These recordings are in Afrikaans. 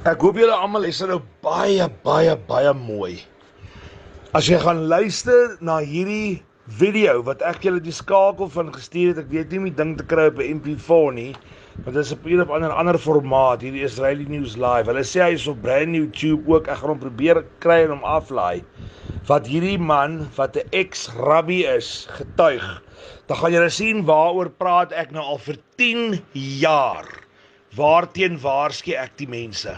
Ek hoop julle almal luister nou baie mooi. As jy gaan luister na hierdie video wat ek julle die skakel van gestuur het, ek weet nie om die ding te kry op 'n MP4 nie, want dit is op een of ander formaat, hierdie Israeli News Live. Hulle sê hy is op brand new tube ook, ek gaan hom probeer kry en hom aflaai. Wat hierdie man, wat 'n ex-rabbi is, getuig, dan gaan julle sien waaroor praat ek nou al vir 10 jaar. Waarteen waarsku ek die mense?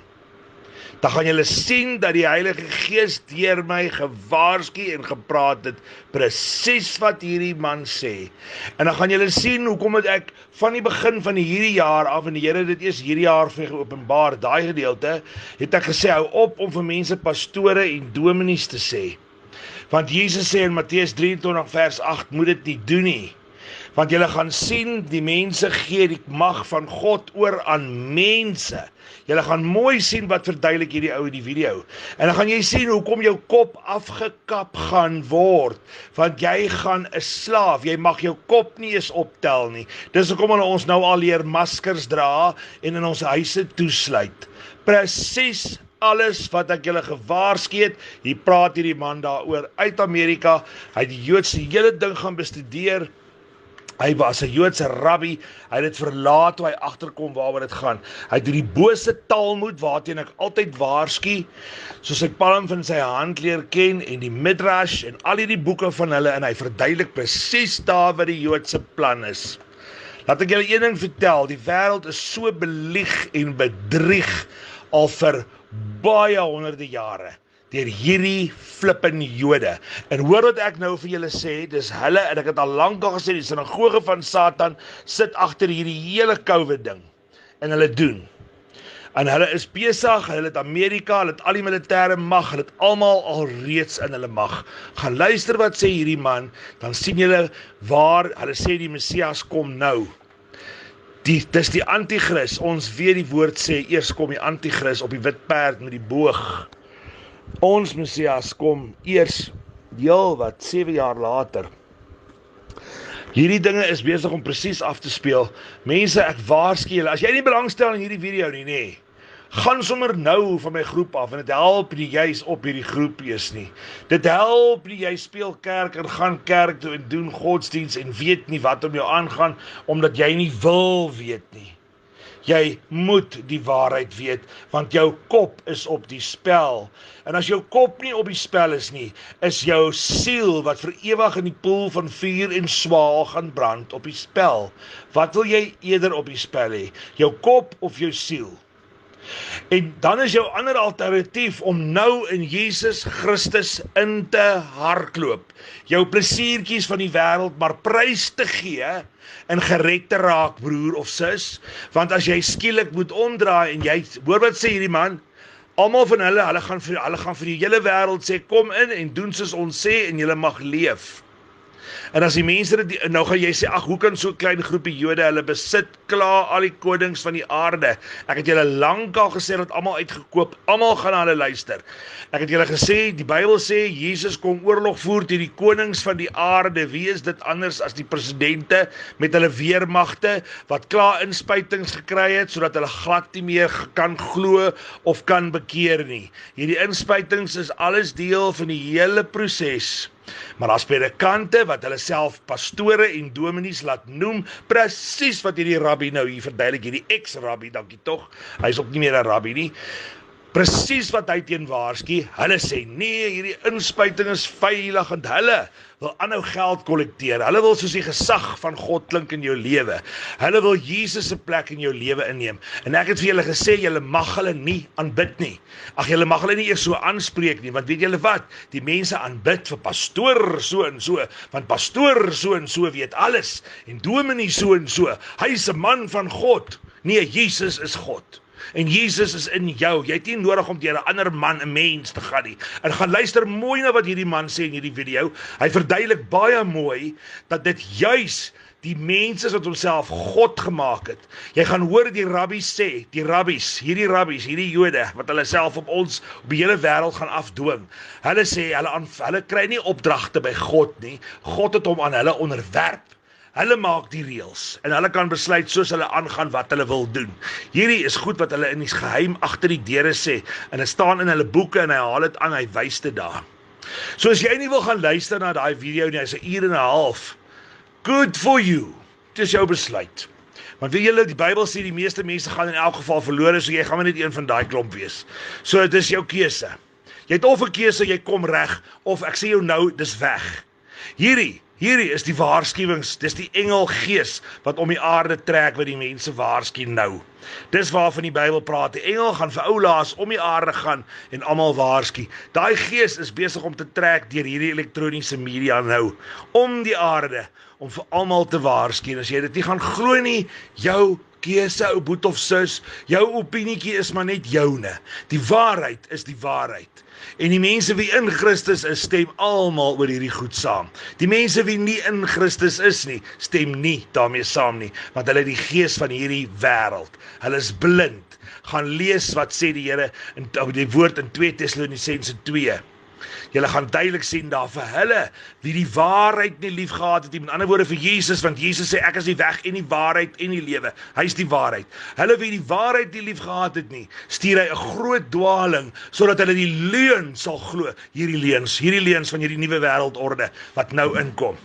Dan gaan julle sien dat die Heilige Gees deur my gewaarsku en gepraat het, presies wat hierdie man sê. En dan gaan julle sien hoekom het ek van die begin van hierdie jaar af, en die Here dit eers hierdie jaar vir geopenbaar, daai gedeelte, het ek gesê, hou op om vir mense pastore en dominees te sê. Want Jesus sê in Matteus 23 vers 8, moet dit nie doen nie. Want julle gaan sien, die mense gee die mag van God oor aan mense. Julle gaan mooi sien wat verduidelik hierdie ou in die video. En dan gaan jy sien hoekom jou kop afgekap gaan word. Want jy gaan 'n slaaf, jy mag jou kop nie eens optel nie. Dis hoekom hulle ons nou al leer maskers dra en in ons huise toesluit. Presies alles wat ek julle gewaarsku het, hier praat hierdie man daaroor uit Amerika. Hy het die Joodse hele ding gaan bestudeer. Hy was 'n Joodse rabbi, hy het dit verlaat toe hy agterkom waaroor dit gaan. Hy het die bose Talmud, waarteen ek altyd waarsku, soos ek palm van sy hand leer ken, en die Midrash, en al hierdie boeke van hulle, en hy verduidelik presies daar wat die Joodse plan is. Laat ek julle een ding vertel, die wêreld is so belieg en bedrieg al vir baie honderde jare deur hierdie flippin Jode. En hoor wat ek nou vir julle sê, dis hulle, en ek het al lank al gesê, die sinagoge van Satan sit agter hierdie hele COVID ding. En hulle doen. En hulle is besig, hulle het Amerika, hulle het al die militêre mag, hulle het almal al reeds in hulle mag. Gaan luister wat sê hierdie man, dan sien julle waar, hulle sê die Messias kom nou. Dis die antichrist, ons weet die woord sê, eers kom die antichrist op die wit perd met die boog. Ons Messias kom eers heel wat 7 jaar later. Hierdie dinge is besig om presies af te speel. Mense, ek waarsku julle, as jy nie belangstel in hierdie video nie, gaan sommer nou van my groep af, en dit help nie jy's op hierdie groep is nie. Dit help nie jy speel kerk en gaan kerk toe en doen godsdiens en weet nie wat om jou aangaan, omdat jy nie wil weet nie. Jy moet die waarheid weet, want jou kop is op die spel. En as jou kop nie op die spel is nie, is jou siel wat vir ewig in die poel van vuur en swaal gaan brand op die spel. Wat wil jy eerder op die spel hê? Jou kop of jou siel? En dan is jou ander alternatief om nou in Jesus Christus in te hardloop. Jou plesiertjies van die wêreld maar prys te gee en gered te raak, broer of sis. Want as jy skielik moet omdraai en jy, hoor wat sê hierdie man, almal van hulle gaan vir die hele wêreld sê, kom in en doen soos ons sê en julle mag leef. En as die mense dit, nou gaan jy sê, ag, hoe kan so 'n klein groepie Jode, hulle besit klaar al die konings van die aarde. Ek het julle lank al gesê dat almal uitgekoop, almal gaan na hulle luister. Ek het julle gesê, die Bybel sê, Jesus kom oorlog voer teen die konings van die aarde. Wie is dit anders as die presidente met hulle weermagte, wat klaar inspuitings gekry het, sodat hulle glad nie meer kan glo of kan bekeer nie. Hierdie inspuitings is alles deel van die hele proses. Maar as predikante wat hulle self pastore en dominees laat noem, presies wat hierdie rabbi nou hier verduidelik, hierdie ex-rabbi, dankie tog, hy is ook nie meer 'n rabbi nie, presies wat hy teen waarsku, hulle sê, nee, hierdie inspuiting is veilig, en hulle wil aanhou geld kollekteer, hulle wil soos die gesag van God klink in jou lewe, hulle wil Jesus se plek in jou lewe inneem, en ek het vir julle gesê, julle mag hulle nie aanbid nie, ag, julle mag hulle nie eers so aanspreek nie, want weet julle wat, die mense aanbid vir pastoor so en so, want pastoor so en so weet alles, en dominee so en so, hy is 'n man van God, nee, Jesus is God. En Jesus is in jou, jy het nie nodig om deur 'n ander man, 'n mens te gaan nie. En gaan luister mooi na wat hierdie man sê in hierdie video, hy verduidelik baie mooi, dat dit juis die mense wat homself God gemaak het. Jy gaan hoor die rabbies sê, hierdie Jode, wat hulle self op ons, op die hele wêreld gaan afdwing. Hulle sê, hulle kry nie opdragte by God nie, God het hom aan hulle onderwerp. Hulle maak die reëls en hulle kan besluit soos hulle aangaan wat hulle wil doen. Hierdie is goed wat hulle in die geheim agter die deure sê en dit staan in hulle boeke en hy haal dit aan, hy wys dit daar. So as jy nie wil gaan luister na daai video nie, hy's 'n uur en 'n half. Good for you. Dit is jou besluit. Want weet julle, die Bybel sê die meeste mense gaan in elk geval verlore, so jy gaan maar net een van daai klomp wees. So dit is jou keuse. Jy het of 'n keuse, jy kom reg, of ek sê jou nou, dis weg. Hierdie is die waarskuwings, dis die engelgees wat om die aarde trek wat die mense waarsku nou. Dis waarvan die Bybel praat. Die engel gaan vir oulaas om die aarde gaan en almal waarsku. Daai gees is besig om te trek deur hierdie elektroniese media nou om die aarde om vir almal te waarsku. En as jy dit nie gaan glo nie, jou keuse, ou boet of sus, jou opinietjie is maar net joune. Die waarheid is die waarheid. En die mense wie in Christus is, stem almal oor hierdie goed saam. Die mense wie nie in Christus is nie, stem nie daarmee saam nie, want hulle het die gees van hierdie wêreld. Hulle is blind. Gaan lees wat sê die Here in die woord in 2 Tessalonisense 2. Julle gaan duidelik sien daar vir hulle wie die waarheid nie lief gehad het nie, met ander woorde vir Jesus, want Jesus sê ek is die weg en die waarheid en die lewe. Hy is die waarheid. Hulle wie die waarheid nie lief gehad het nie, stuur hy 'n groot dwaling sodat hulle die leuen sal glo. Hierdie leuns van hierdie nuwe wêreldorde wat nou inkom.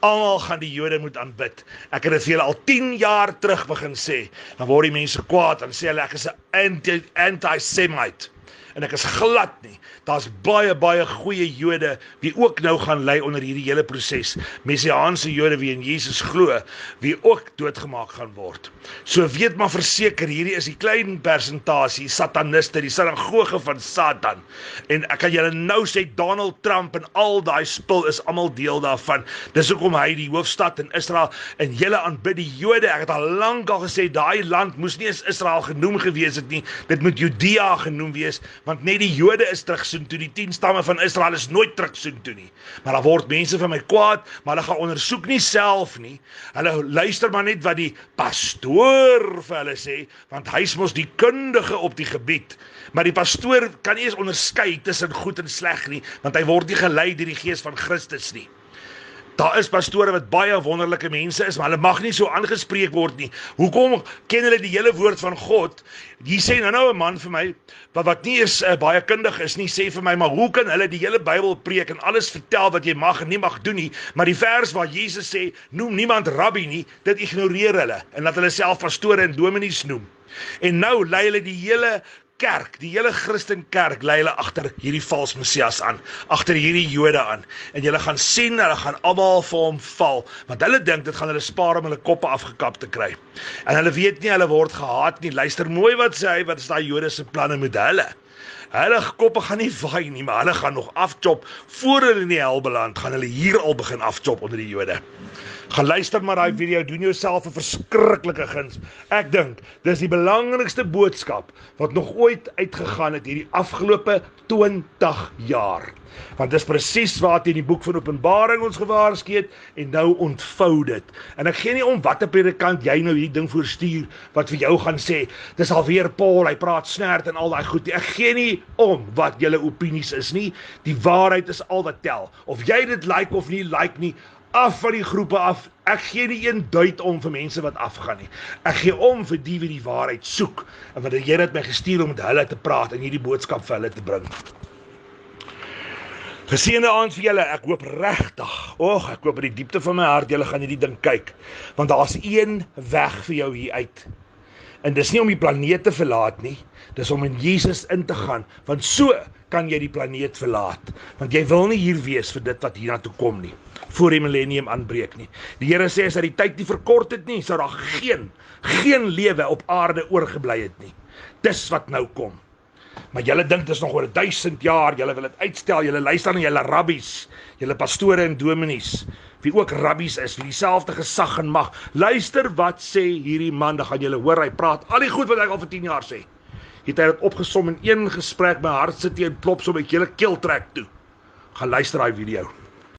Almal gaan die Jode moet aanbid. Ek het dit vir julle al 10 jaar terug begin sê. Dan word die mense kwaad en sê hulle ek is 'n anti-Semite. En ek is glad nie. Daar's baie goeie Jode wie ook nou gaan ly onder hierdie hele proses. Messiaanse Jode wie in Jesus glo, wie ook doodgemaak gaan word. So weet maar verseker, hierdie is die klein persentasie sataniste, die sinagoge van Satan. En ek kan julle nou sê Donald Trump en al daai spul is almal deel daarvan. Dis hoekom hy die hoofstad in Israel en julle aanbid die Jode. Ek het al lank al gesê daai land moes nie eens Israel genoem gewees het nie. Dit moet Judea genoem wees. Want net die Jode is terug soontoe, die 10 stamme van Israel is nooit terug soontoe nie. Maar daar word mense van my kwaad, maar hulle gaan ondersoek nie self nie. Hulle luister maar net wat die pastoor vir hulle sê, want hy is mos die kundige op die gebied. Maar die pastoor kan nie eens onderskei tussen goed en sleg nie, want hy word nie gelei deur die gees van Christus nie. Daar is pastore wat baie wonderlike mense is, maar hulle mag nie so aangespreek word nie. Hoekom ken hulle die hele woord van God? Hier sê nou 'n man vir my, wat nie eens baie kundig is nie, sê vir my, maar hoe kan hulle die hele Bybel preek en alles vertel wat jy mag en nie mag doen nie, maar die vers waar Jesus sê, noem niemand rabbi nie, dit ignoreer hulle, en laat hulle self pastore en dominees noem. En nou lei hulle die hele kerk, die hele Christenkerk lei hulle agter hierdie vals Messias aan, agter hierdie Jode aan. En julle gaan sien, hulle gaan almal vir hom val, want hulle dink dit gaan hulle spaar om hulle koppe afgekap te kry. En hulle weet nie, hulle word gehaat nie. Luister mooi wat sê hy, wat is daai Jode se planne met hulle? Hulle koppe gaan nie vaai nie, maar hulle gaan nog afchop, voor hulle in die hel beland, gaan hulle hier al begin afchop onder die Jode. Gaan luister maar daai video, doen jouself 'n verskriklike guns. Ek dink, dis die belangrikste boodskap wat nog ooit uitgegaan het hierdie afgelope 20 jaar. Want dis presies wat in die boek van Openbaring ons gewaarsku het, en nou ontvou dit. En ek gee nie om watter predikant jy nou hierdie ding voorstuur, wat vir jou gaan sê, dis alweer Paul, hy praat snert en al daai goed. Ek gee nie om wat julle opinies is nie, die waarheid is al wat tel. Of jy dit like of nie like nie, af van die groepe af. Ek gee nie een duit om vir mense wat afgaan nie. Ek gee om vir die wie die waarheid soek, en wat die Here het my gestuur om met hulle te praat en hierdie boodskap vir hulle te bring. Geseënde aand vir julle, ek hoop regtig, ek hoop in die diepte van my hart, julle gaan hierdie ding kyk, want daar's een weg vir jou hier uit. En dis nie om die planeet te verlaat nie, dis om in Jesus in te gaan, want so kan jy die planeet verlaat, want jy wil nie hier wees vir dit wat hierna toe kom nie, voor die millennium aanbreek nie. Die Here sê, as hy die tyd nie verkort het nie, sou daar geen lewe op aarde oorgebly het nie. Dis wat nou kom. Maar julle dink dis nog oor 1000 jaar, julle wil dit uitstel, julle luister na julle rabbies, julle pastore en dominees, wie ook rabbies is, wie dieselfde gesag en mag. Luister wat sê hierdie man, dan gaan julle hoor, hy praat al die goed wat ek al vir 10 jaar sê. Het hy dit opgesom in een gesprek, my hart sit hier en klop so met julle keel trek toe. Gaan luister daai video.